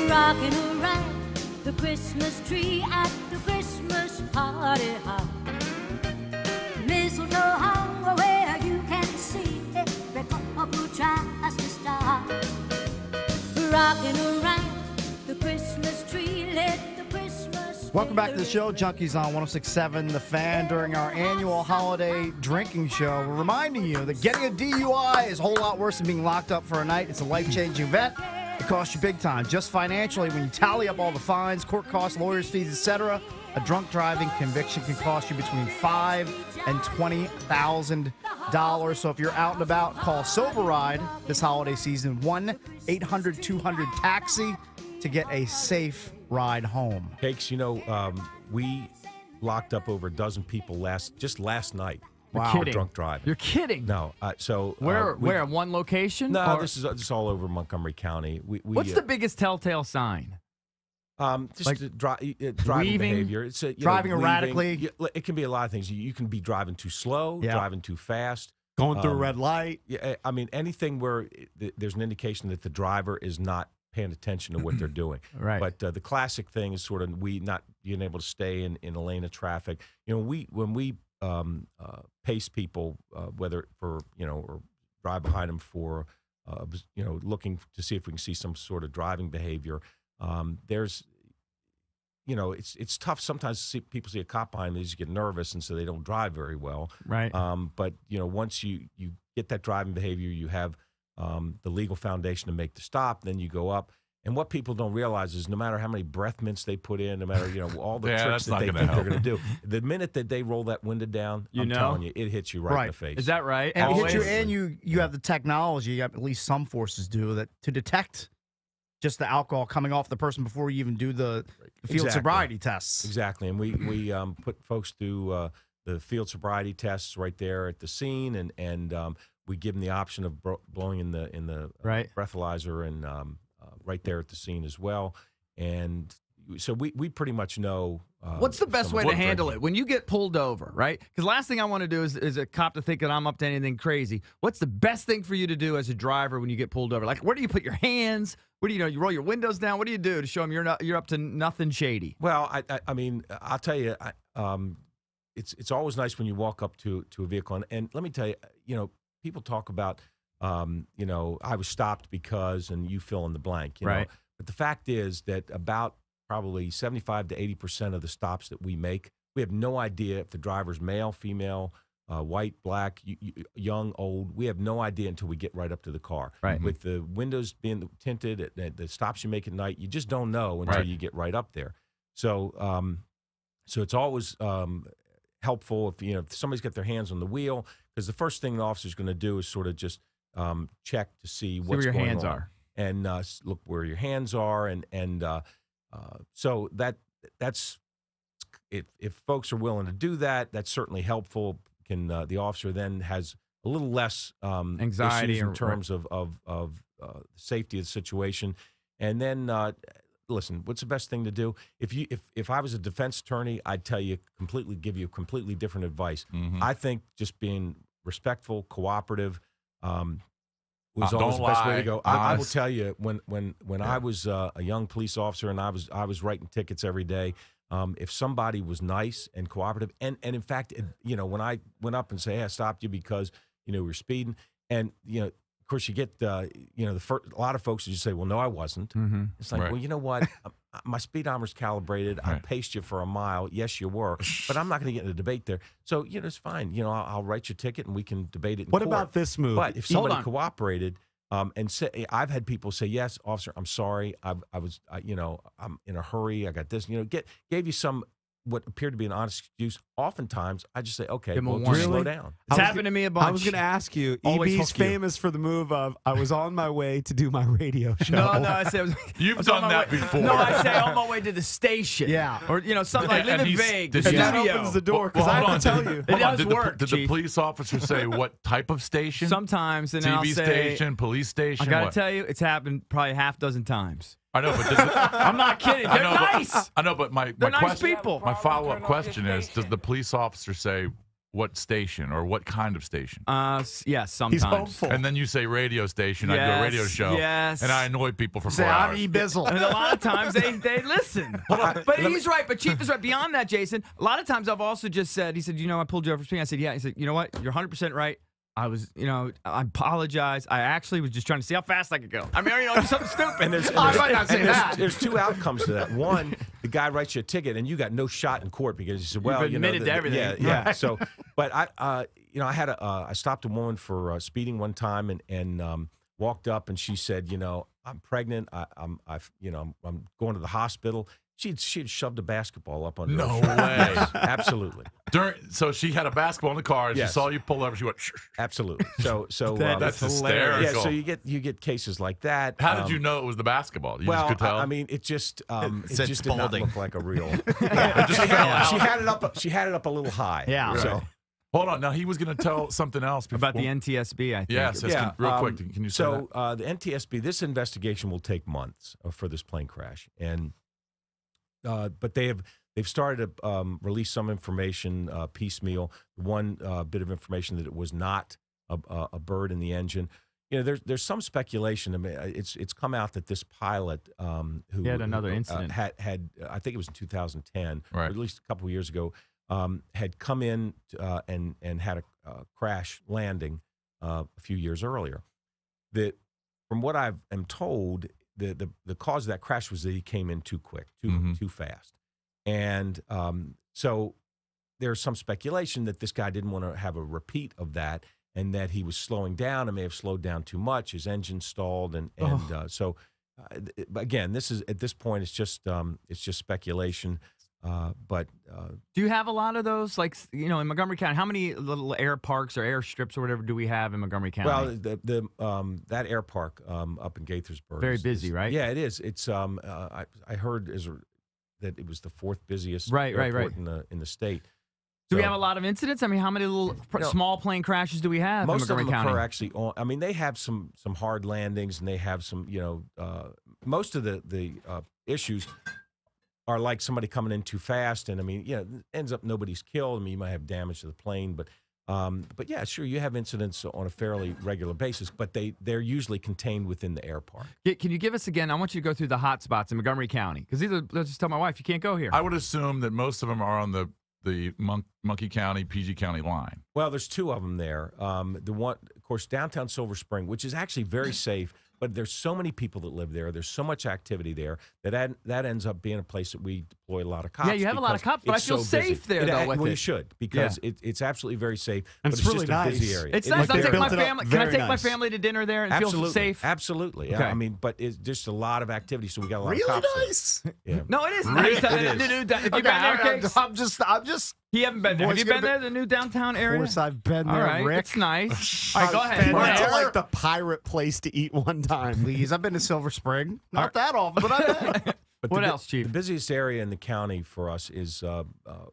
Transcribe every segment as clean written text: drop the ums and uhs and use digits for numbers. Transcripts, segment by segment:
Rocking around the Christmas tree at the Christmas party hop. Mistletoe hung where you can see every couple tries to stop. Rocking around the Christmas tree, let the Christmas. Welcome back to the show, Junkies on 106.7 The Fan. During our annual holiday drinking show, we're reminding you that getting a DUI is a whole lot worse than being locked up for a night. It's a life-changing event. It costs you big time, just financially. When you tally up all the fines, court costs, lawyers' fees, etc., a drunk driving conviction can cost you between $5,000 and $20,000. So if you're out and about, call Sober Ride this holiday season, 1-800-200-TAXI, to get a safe ride home. Cakes, we locked up over a dozen people just last night. Wow. For drunk driving. You're kidding. No. Where? One location? No, this is all over Montgomery County. What's the biggest telltale sign? Just like driving behavior. It's driving erratically. It can be a lot of things. You can be driving too slow, driving too fast, going through a red light. Yeah, I mean anything where there's an indication that the driver is not paying attention to what they're doing. Right. But the classic thing is sort of not being able to stay in a lane of traffic. When we pace people, whether or drive behind them for looking to see if we can see some sort of driving behavior. There's it's tough sometimes to see people see a cop behind them, they just get nervous and so they don't drive very well. Right. But once you get that driving behavior, you have the legal foundation to make the stop, then you go up. And what people don't realize is no matter how many breath mints they put in, no matter all the tricks that they think they're going to do, the minute that they roll that window down, I'm telling you, it hits you right in the face. Is that right? And it hits you, and you have the technology, at least some forces do, that to detect just the alcohol coming off the person before you even do the field sobriety tests. Exactly, and we put folks through the field sobriety tests right there at the scene, and we give them the option of blowing in the breathalyzer and right there at the scene as well. And so we pretty much know. What's the best way to handle it when you get pulled over, right? Because last thing I want to do is a cop to think that I'm up to anything crazy. What's the best thing for you to do as a driver when you get pulled over? Like, where do you put your hands? What do you roll your windows down? What do you do to show them you're up to nothing shady? Well, I mean, I'll tell you, it's always nice when you walk up to a vehicle, and let me tell you, people talk about, I was stopped because, and you fill in the blank, you know. But the fact is that about probably 75 to 80% of the stops that we make, we have no idea if the driver's male, female, white, black, young, old. We have no idea until we get right up to the car. Right. With the windows being tinted, the stops you make at night, you just don't know until you get right up there. So, so it's always helpful if somebody's got their hands on the wheel, because the first thing the officer's going to do is sort of just check to see what's where your going hands on. are, and look where your hands are, and so that's if folks are willing to do that, that's certainly helpful. Can the officer then has a little less anxiety in terms of safety of the situation, and then. Listen, what's the best thing to do? If I was a defense attorney, I'd give you completely different advice. I think just being respectful, cooperative, was always the best way to go. I will tell you, when I was a young police officer and I was writing tickets every day, if somebody was nice and cooperative, and in fact, when I went up and say, hey, I stopped you because we were speeding, and of course, you get, a lot of folks just say, well, no, I wasn't. It's like, well, you know what? My speedometer's calibrated. I paced you for a mile. Yes, you were. But I'm not going to get in a debate there. So, it's fine. I'll write your ticket and we can debate it in court. What about this move? But if somebody cooperated and say, I've had people say, yes, officer, I'm sorry. I'm in a hurry. I got this. Gave you some what appeared to be an honest excuse. Oftentimes, I just say, okay, well, just slow down. It's happened to me a bunch. I was going to ask you, EB's famous for the move of, I was on my way to do my radio show. No, I said, you've done that before. No, I say on my way to the station. Yeah. Or, something like, leave it vague. The that opens the door, because I have to tell you. It does work, Did the police officer say what type of station? Sometimes. And TV I'll say, station, police station? I got to tell you, it's happened probably half dozen times. I know, but I'm not kidding. They're nice. I know, but my nice question, people. My follow-up question is: does the police officer say what station or what kind of station? Yeah, sometimes. He's hopeful. And then you say radio station. I do a radio show. Yes. And I annoy people for 4 Say, I'm hours. E-Bizzle. And a lot of times they listen. But he's right. But Chief is right. Beyond that, Jason, a lot of times I've also just said, he said, I pulled you over for speeding. I said, yeah. He said, you know what? You're 100% right. I was, I apologize. I actually was just trying to see how fast I could go. I mean, do something stupid. And there's two outcomes to that. One, the guy writes you a ticket, and you got no shot in court because he said, "Well, You've admitted to everything." Yeah. So, but I stopped a woman for speeding one time, and walked up, and she said, I'm pregnant. I'm going to the hospital. She'd shoved a basketball up under her shirt. No way. Absolutely. So she had a basketball in the car, and Yes. she saw you pull over. She went, Absolutely. So that's hysterical. yeah. So you get cases like that. How did you know it was the basketball? You just could tell? I mean, it just said did not Spalding. look like a real. It just fell out. She had it up a little high. Yeah. Right. So Hold on. Now, he was going to tell something else. About the NTSB, I think. Yes. Real quick. Can you say that? So the NTSB, this investigation will take months for this plane crash, and but they've started to release some information piecemeal. One bit of information that it was not a bird in the engine. There's some speculation. I mean, it's come out that this pilot who He had another incident. had I think it was in 2010, Right. or at least a couple of years ago, had come in and had a crash landing a few years earlier. That, from what I am told, the cause of that crash was that he came in too quick, too fast, and so there's some speculation that this guy didn't want to have a repeat of that, and that he was slowing down and may have slowed down too much. His engine stalled, and so again, this is at this point it's just speculation. But do you have a lot of those, like, in Montgomery County? How many little air parks or air strips or whatever do we have in Montgomery County? Well, the that air park up in Gaithersburg Very busy, right? Yeah, it is. It's I heard that it was the fourth busiest Right. airport in the state. Do we So have a lot of incidents? I mean, how many little small plane crashes do we have in most of Montgomery them County? occur actually on. I mean, they have some hard landings, and they have some. Most of the issues are like somebody coming in too fast, and I mean, it ends up nobody's killed. I mean, you might have damage to the plane, but yeah, sure, you have incidents on a fairly regular basis, but they're usually contained within the air park. Can you give us again? I want you to go through the hot spots in Montgomery County, because let's just tell my wife you can't go here. I would assume that most of them are on the Monkey County, PG County line. Well, there's two of them there. The one, of course, downtown Silver Spring, which is actually very safe, but there's so many people that live there. There's so much activity there that ends up being a place that we deploy a lot of cops. Yeah, you have a lot of cops, but I feel safe there, though, with well, it. you should, because it's absolutely very safe. And but it's really just a busy nice. area. It's nice. I'll take my family. Can I very take my nice. family to dinner there and Absolutely, feel safe? absolutely. Okay. I mean, but it's just a lot of activity, so we got a lot of Really cops there. nice. Yeah. No, it is nice. It is. Have you been there, Cakes? I'm just. He haven't been there. Have Boys you gonna been there, the new downtown Of een course, I've been All there, right, Rick. it's nice. All right, go ahead. been I went to there. like the pirate place to eat one time. Please, I've been to Silver Spring. Not that often, but I've been. But What the, else, Chief? The busiest area in the county for us is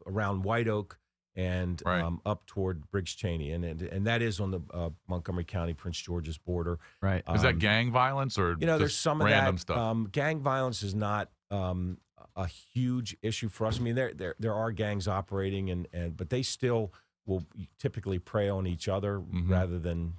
around White Oak and Right. up toward Briggs Cheney, and that is on the Montgomery County Prince George's border. Right. Is that gang violence or There's just some of random that. stuff? Gang violence is not a huge issue for us. I mean, there are gangs operating, but they still will typically prey on each other rather than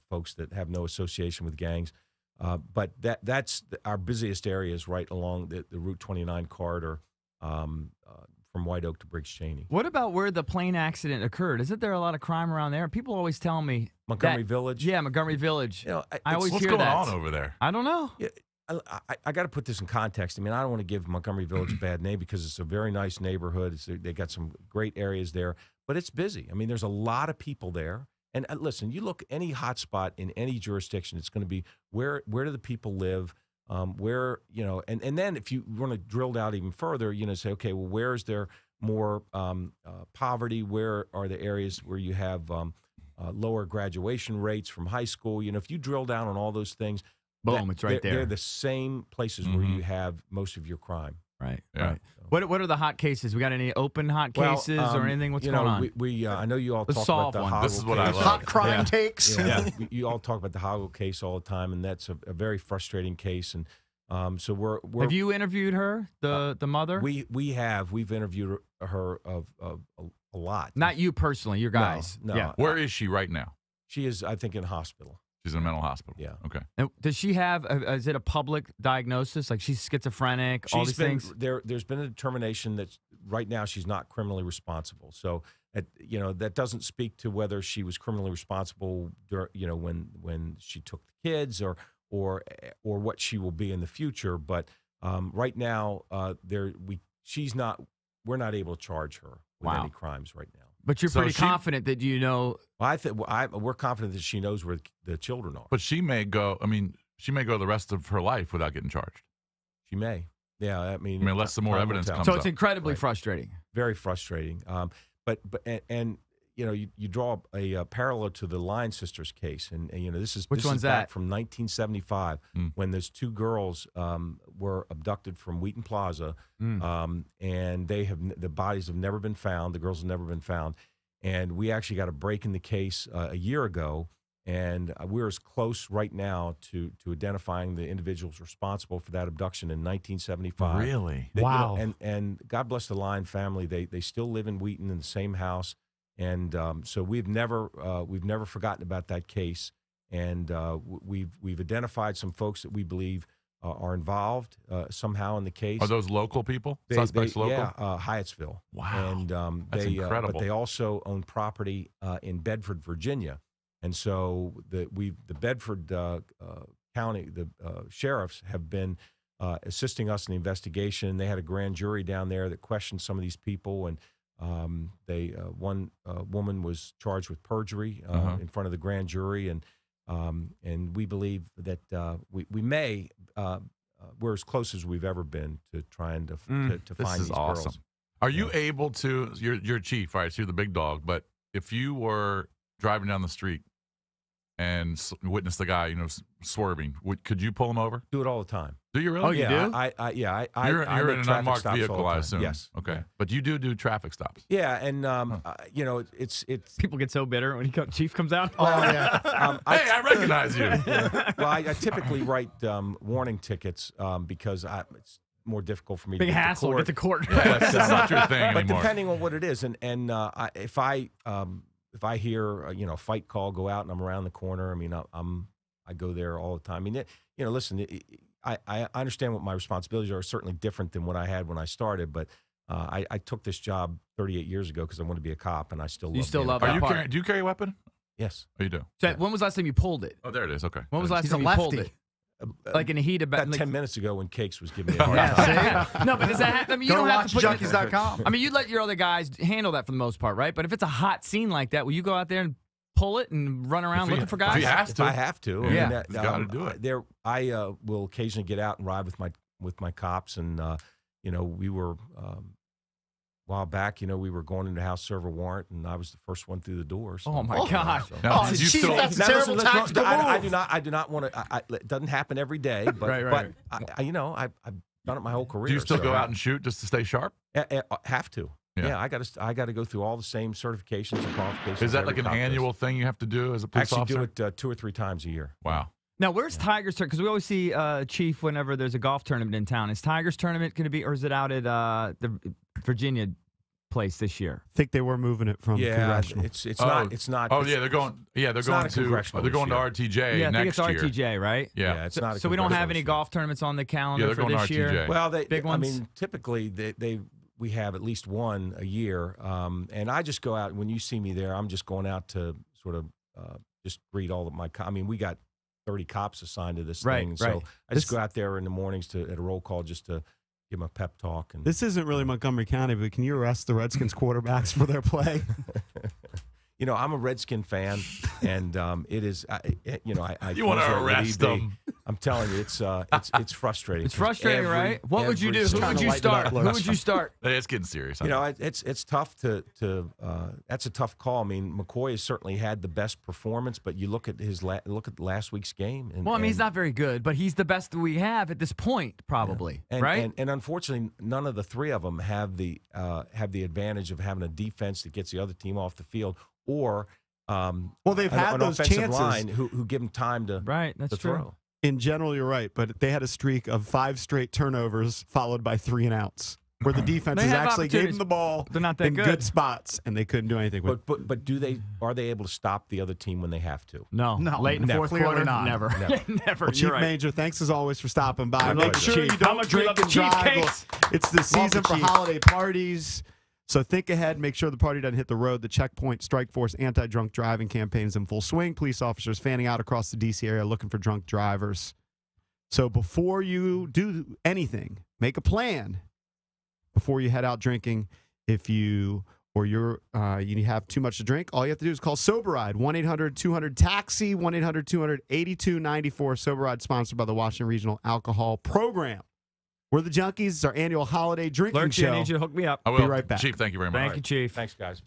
folks that have no association with gangs. But that's our busiest areas right along the Route 29 corridor from White Oak to Briggs Cheney. What about where the plane accident occurred? Isn't there a lot of crime around there? People always tell me Montgomery Village? Yeah, Montgomery Village. I always What's hear going that. on over there? I don't know. Yeah, I got to put this in context. I mean, I don't want to give Montgomery Village a bad name because it's a very nice neighborhood. They got some great areas there, but it's busy. I mean, there's a lot of people there. And listen, you look any hot spot in any jurisdiction, it's going to be where do the people live, where, and then if you want to drill down even further, say, okay, well, where is there more poverty? Where are the areas where you have lower graduation rates from high school? If you drill down on all those things, Boom, it's right there. They're the same places where you have most of your crime. Right, Yeah. right. What are the hot cases? We got any open hot cases or anything? What's going on? I know you all Let's talk about solve the one. Hoggle This is what I case. love. Hot crime Yeah. takes. Yeah, you all talk about the Hoggle case all the time, and that's a very frustrating case. And so we're Have you interviewed her, the mother? we've interviewed her a a lot. Not you personally, your guys. No. Yeah. Where is she right now? She is, I think, in hospital. She's in a mental hospital. Yeah. Okay. And does she have? Is it a public diagnosis? Like she's schizophrenic? All these things. There's been a determination that right now she's not criminally responsible. So, that doesn't speak to whether she was criminally responsible, when she took the kids, or what she will be in the future. But right now, we're not able to charge her with any crimes right now. But you're pretty confident that you know. Well, we're confident that she knows where the children are. But she may go. I mean, she may go the rest of her life without getting charged. She may. Yeah. I mean, unless some more evidence comes up. So it's incredibly frustrating. Very frustrating. But you draw a parallel to the Line Sisters case, and this is back from 1975 when those two girls were abducted from Wheaton Plaza, and the bodies have never been found. The girls have never been found, and we actually got a break in the case a year ago, and we're as close right now to identifying the individuals responsible for that abduction in 1975. Really? Wow. And God bless the Line family. They still live in Wheaton in the same house. And so we've never forgotten about that case, and we've identified some folks that we believe are involved somehow in the case. Are those local people? Suspects local? Yeah, Hyattsville. Wow, and that's incredible. But they also own property in Bedford, Virginia, and so the Bedford County sheriffs have been assisting us in the investigation. They had a grand jury down there that questioned some of these people, and one woman was charged with perjury in front of the grand jury, and we believe that we may we're as close as we've ever been to trying to find these girls. Are you able to? You're chief, right? So you're the big dog. But if you were driving down the street and witnessed the guy, swerving, could you pull him over? Do it all the time. Do you really? Oh, you do? You're in an unmarked vehicle, I assume. Yes. Okay. Yeah. But you do traffic stops. Yeah, and it's people get so bitter when Chief comes out. Oh yeah. Hey, I recognize you. Well, I typically write warning tickets because it's more difficult for me Big to get hassle to get to court. Yeah, that's not your thing but anymore. depending on what it is, and if I hear a fight call go out and I'm around the corner, I mean I go there all the time. I mean, listen, I understand what my responsibilities are certainly different than what I had when I started, but I took this job 38 years ago because I wanted to be a cop, and I still love. You still love that part. Do you carry a weapon? Yes. Oh, you do. So when was the last time you pulled it? Oh, there it is. Okay. When was the last He's time a you pulled lefty. it? Like in a heat About like, 10 minutes ago when Cakes was giving me a hard time. Yeah, no, but does that happen? I mean, you Go don't have watch to put Junkies.com. I mean, you let your other guys handle that for the most part, right? But if it's a hot scene like that, will you go out there and pull it and run around looking for guys? If he has to. If I have to. Yeah. He's got to do it. I will occasionally get out and ride with my cops, and we were a while back. We were going into the house to serve a warrant, and I was the first one through the door. So. Oh my gosh! Now, did you Chief, still? that's a terrible tactical move. I do not want to. It doesn't happen every day, but Right. I've done it my whole career. Do you still so go out and shoot just to stay sharp? Have to. Yeah. I got to go through all the same certifications and qualifications. Is that like every an cop does. annual thing you have to do as a police Actually officer? do it 2 or 3 times a year. Wow. Now, where's Tiger's tournament? Because we always see Chief whenever there's a golf tournament in town. Is Tiger's tournament going to be, or is it out at the Virginia place this year? I think they were moving it from congressional. It's not. Oh yeah, they're going. Yeah, they're going to RTJ Yeah, I think next it's year. RTJ, right? Yeah. It's not. So we don't have any golf tournaments on the calendar they're for going this to year. RTJ. Well, Big ones? I mean, typically we have at least one a year, and I just go out. When you see me there, I'm just going out to sort of just greet all of my. I mean, we got 30 cops assigned to this thing, so I just go out there in the mornings at a roll call just to give them a pep talk. And This isn't really Montgomery County, but can you arrest the Redskins quarterbacks for their play? I'm a Redskin fan, and it is. You want to arrest them? I'm telling you, it's frustrating. It's frustrating, right? What would you do? Who would you start? Who would you start? It's getting serious. It's tough to. That's a tough call. I mean, McCoy has certainly had the best performance, but you look at last week's game. And, he's not very good, but he's the best we have at this point, probably. yeah. Right? And unfortunately, none of the three of them have the advantage of having a defense that gets the other team off the field, or they've had an those offensive chances. line who give them time to That's throw. true. In general, you're right, but they had a streak of 5 straight turnovers followed by 3 and outs. where the defenses have actually gave them opportunities. the ball They're not that in good spots, and they couldn't do anything with it. But are they able to stop the other team when they have to? No. Late in the fourth clearly quarter, not. never. Never. Well, Chief You're right. Major, thanks as always for stopping by. Good Make luck, sure Chief. you How don't much we drink love the and drive. cheesecakes. It's the season for Chief. holiday parties. So think ahead. Make sure the party doesn't hit the road. The Checkpoint Strike Force anti-drunk driving campaign is in full swing. Police officers fanning out across the D.C. area looking for drunk drivers. So before you do anything, make a plan before you head out drinking. If you you have too much to drink, all you have to do is call Sober Ride, 1-800-200-TAXI, 1-800-200-8294. Sober Ride, sponsored by the Washington Regional Alcohol Program. We're the Junkies. It's our annual holiday drinking Lurch, show. I need you to hook me up. I will. Be right back. Chief, thank you very much. Thank you, Chief. Thanks, guys.